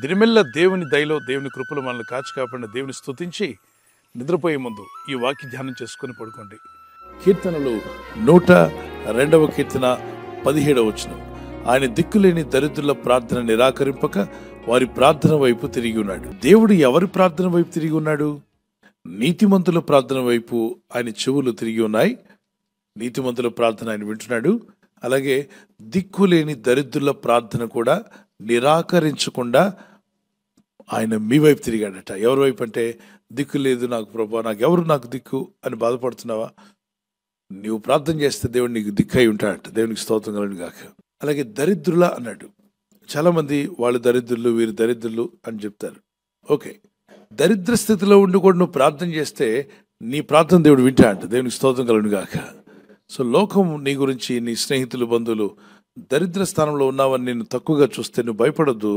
దినమెల్ల దేవుని దయలో దేవుని కృపలో మనల్ని కాచి కాపాడిన దేవుని స్తుతించి నిద్రపోయే ముందు ఈ వాక్య ధ్యానం చేసుకుని పడుకోండి. కీర్తనలు 102వ కీర్తన 17వ వచనం. ఆయన దిక్కులేని దరిద్రుల ప్రార్థన నిరాకరింపక వారి ప్రార్థన వైపు తిరిగి ఉన్నాడు. దేవుడు ఎవరి ప్రార్థన వైపు తిరిగి ఉన్నాడు? నీతిమంతుల ప్రార్థన వైపు ఆయన చెవులు తిరిగి ఉన్నాయి. నీతిమంతుల ప్రార్థన ఆయన వింటున్నాడు. అలాగే దిక్కులేని దరిద్రుల ప్రార్థన కూడా నిరాకరించకుండా ఆయన మీ వైపు తిరిగాడట. ఎవరి వైపు అంటే, దిక్కు లేదు నాకు ప్రభా, నాకు దిక్కు అని బాధపడుతున్నావా? నీవు ప్రార్థన చేస్తే దేవుడు నీకు దిక్కు అయి ఉంటాడట. దేవునికి స్తోత్రం కలుగును గాక. అలాగే దరిద్రుల అన్నాడు. చాలామంది వాళ్ళు దరిద్రులు, వీరు దరిద్రులు అని చెప్తారు. ఓకే, దరిద్ర స్థితిలో ఉండి కూడా నువ్వు ప్రార్థన చేస్తే నీ ప్రార్థన దేవుడు వింటాడట. దేవునికి స్తోత్రం కలుగును గాక. సో లోకం నీ గురించి, నీ స్నేహితులు, బంధువులు దరిద్ర స్థానంలో ఉన్నావని నేను తక్కువగా చూస్తే నువ్వు భయపడద్దు.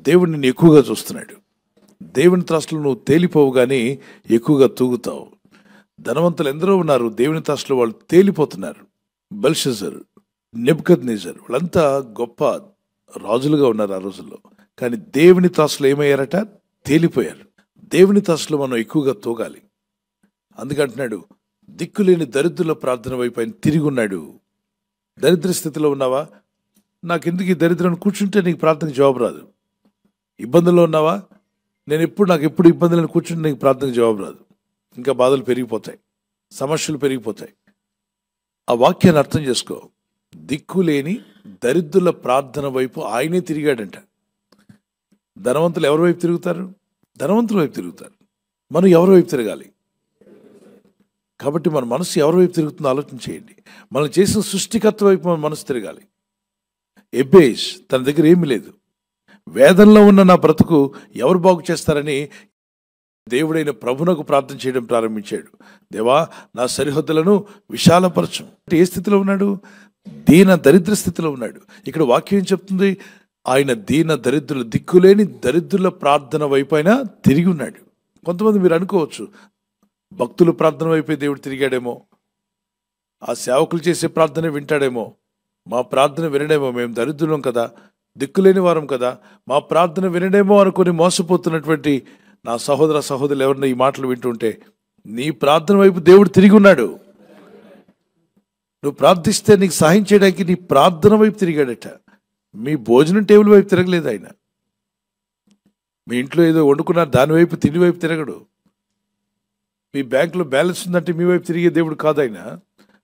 దేవుడు నిన్ను ఎక్కువగా చూస్తున్నాడు. దేవుని త్రాసులో నువ్వు తేలిపోవు కానీ ఎక్కువగా తూగుతావు. ధనవంతులు ఎందరో ఉన్నారు, దేవుని త్రాసులో వాళ్ళు తేలిపోతున్నారు. బెల్షజర్, నెబుకద్నెజర్ వాళ్ళంతా గొప్ప రాజులుగా ఉన్నారు ఆ రోజుల్లో. కానీ దేవుని త్రాసులో ఏమయ్యారట? తేలిపోయారు. దేవుని త్రాసులో మనం ఎక్కువగా తూగాలి. అందుకంటున్నాడు, దిక్కులేని దరిద్రుల ప్రార్థన వైపు ఆయన తిరిగి ఉన్నాడు. దరిద్ర స్థితిలో ఉన్నావా? నాకెందుకు ఈ దరిద్రాన్ని కూర్చుంటే నీకు ప్రార్థనకు జవాబు రాదు. ఇబ్బందుల్లో ఉన్నావా? నాకు ఎప్పుడు ఇబ్బందులను కూర్చుంటే నీకు ప్రార్థనకు జవాబు రాదు. ఇంకా బాధలు పెరిగిపోతాయి, సమస్యలు పెరిగిపోతాయి. ఆ వాక్యాన్ని అర్థం చేసుకో. దిక్కులేని దరిద్రుల ప్రార్థన వైపు ఆయనే తిరిగాడంట. ధనవంతులు ఎవరి వైపు తిరుగుతారు? ధనవంతుల వైపు తిరుగుతారు. మనం ఎవరి వైపు తిరగాలి? కాబట్టి మన మనసు ఎవరి వైపు తిరుగుతుందో ఆలోచన చేయండి. మనం చేసిన సృష్టికర్త వైపు మన మనసు తిరగాలి. ఎబ్బేష్ తన దగ్గర ఏమీ లేదు. వేదనలో ఉన్న నా బ్రతుకు ఎవరు బాగు చేస్తారని దేవుడైన ప్రభునకు ప్రార్థన చేయడం ప్రారంభించాడు. దేవా, నా సరిహద్దులను విశాలపరచు. ఏ స్థితిలో ఉన్నాడు? దీన దరిద్ర స్థితిలో ఉన్నాడు. ఇక్కడ వాక్యం ఏం చెప్తుంది? ఆయన దీన దరిద్రుల, దిక్కులేని దరిద్రుల ప్రార్థన వైపు ఆయన తిరిగి ఉన్నాడు. కొంతమంది మీరు అనుకోవచ్చు, భక్తుల ప్రార్థన వైపే దేవుడు తిరిగాడేమో, ఆ సేవకులు చేసే ప్రార్థన వింటాడేమో, మా ప్రార్థన వినడేమో, మేము దరిద్రులం కదా, దిక్కులేని వారం కదా, మా ప్రార్థన వినడేమో అనుకుని మోసపోతున్నటువంటి నా సహోదర సహోదరులు ఎవరన్నా ఈ మాటలు వింటుంటే, నీ ప్రార్థన వైపు దేవుడు తిరిగి ఉన్నాడు. నువ్వు ప్రార్థిస్తే నీకు సహాయం చేయడానికి నీ ప్రార్థన వైపు తిరిగాడట. మీ భోజనం టేబుల్ వైపు తిరగలేదు ఆయన. మీ ఇంట్లో ఏదో వండుకున్నారు, దాని వైపు, తిండి వైపు తిరగడు. మీ బ్యాంకులో బ్యాలెన్స్ ఉందంటే మీ వైపు తిరిగే దేవుడు కాదు ఆయన.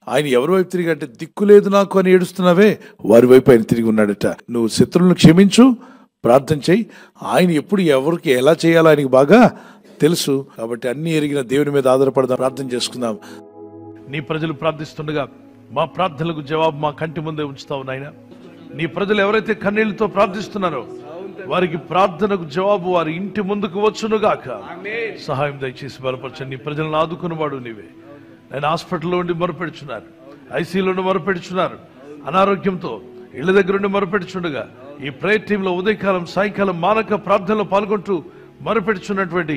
ఆయన ఎవరి వైపు తిరిగి అంటే, దిక్కు లేదు నాకు అని ఏడుస్తున్నావే, వారి వైపు ఆయన తిరిగి ఉన్నాడట. నువ్వు శత్రువులను క్షమించు, ప్రార్థన చేయి. ఆయన ఎప్పుడు ఎవరికి ఎలా చేయాలో ఆయనకి బాగా తెలుసు. కాబట్టి అన్ని ఎరిగిన దేవుని మీద ఆధారపడదాం, ప్రార్థన చేసుకుందాం. నీ ప్రజలు ప్రార్థిస్తుండగా మా ప్రార్థనలకు జవాబు మా కంటి ముందే ఉంచుతావు నాయన. నీ ప్రజలు ఎవరైతే కన్నీళ్లతో ప్రార్థిస్తున్నారో వారికి ప్రార్థనకు జవాబు వారి ఇంటి ముందుకు వచ్చునుగాక. సహాయం దయచేసి బలపరచండి. నీ ప్రజలను ఆదుకున్నవాడు నీవే. ఆయన హాస్పిటల్లో ఉండి మొరపెడుచున్నారు, ఐసీయూలో మొరపెడుచున్నారు, అనారోగ్యంతో ఇళ్ల దగ్గర ఉండి మొరపెడుచుండగా ఈ ప్రేయర్ టీంలో ఉదయకాలం, సాయంకాలం మానక ప్రార్థనలో పాల్గొంటూ మొరపెడుచున్నటువంటి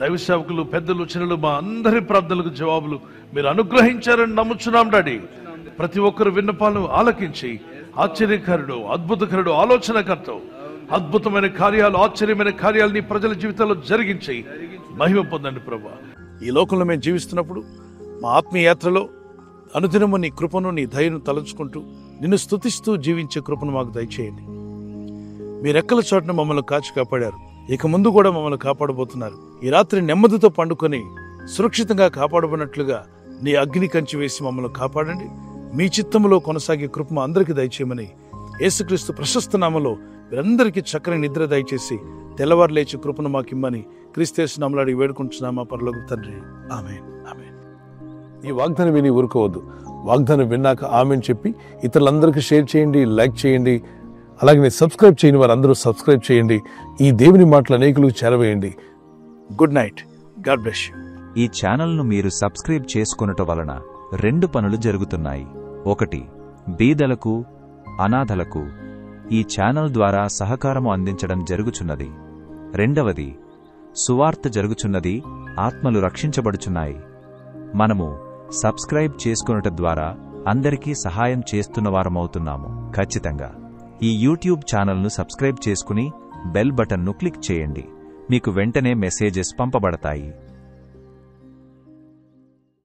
దైవ సేవకులు, పెద్దలు, చిన్నలు, మా అందరి ప్రార్థనలకు జవాబులు మీరు అనుగ్రహించారని నమ్ముచున్నాం డాడీ. ప్రతి ఒక్కరు విన్నపాలను ఆలకించి ఆశ్చర్యకరుడు, అద్భుతకరుడు, ఆలోచనకర్త, అద్భుతమైన కార్యాలు, ఆశ్చర్యమైన కార్యాలు నీ ప్రజల జీవితాల్లో జరిగించి మహిమ పొందండి ప్రభా. ఈ లోకంలో మేము జీవిస్తున్నప్పుడు మా ఆత్మీయ యాత్రలో అనుదినము నీ కృపను, నీ దయను తలంచుకుంటూ నిన్ను స్తుతిస్తూ జీవించే కృపను మాకు దయచేయండి. మీ రెక్కల చోటున మమ్మల్ని కాచి కాపాడారు, ఇక ముందు కూడా మమ్మల్ని కాపాడబోతున్నారు. ఈ రాత్రి నెమ్మదితో పండుకొని సురక్షితంగా కాపాడబడినట్లుగా నీ అగ్ని కంచి వేసి మమ్మల్ని కాపాడండి. మీ చిత్తములో కొనసాగే కృప మా అందరికీ దయచేయమని యేసుక్రీస్తు ప్రశస్త నామములో మీరందరికీ చక్కని నిద్ర దయచేసి తెల్లవారు లేచి కృపను మాకిమ్మని క్రీస్తు నామములో వేడుకుంటున్నామా పరలోక తండ్రి. ఆమేన్, ఆమేన్. ఈ వాగ్దానం విని ఊరుకోవద్దు. వాగ్దానం విన్నాక ఆమెన్ చెప్పి ఇతరులందరికీ షేర్ చేయండి, లైక్ చేయండి. అలాగే సబ్స్క్రైబ్ చేయని వారందరూ సబ్స్క్రైబ్ చేయండి. ఈ దేవుని మాటలు అనేకులకు చేరవేయండి. Good night. God bless you. ఈ ఛానల్ను మీరు సబ్స్క్రైబ్ చేసుకొనుట వలన 2 పనులు జరుగుతున్నాయి. 1, బీదలకు, అనాథలకు ఈ ఛానల్ ద్వారా సహకారము అందించడం జరుగుచున్నది. 2, సువార్త జరుగుచున్నది, ఆత్మలు రక్షించబడుచున్నాయి. మనము సబ్స్క్రైబ్ చేసుకొనుట ద్వారా అందరికీ సహాయం చేస్తున్నవారమవుతున్నాము. ఖచ్చితంగా ఈ యూట్యూబ్ ఛానల్ను సబ్స్క్రైబ్ చేసుకుని బెల్ బటన్ను క్లిక్ చేయండి. మీకు వెంటనే మెసేజెస్ పంపబడతాయి.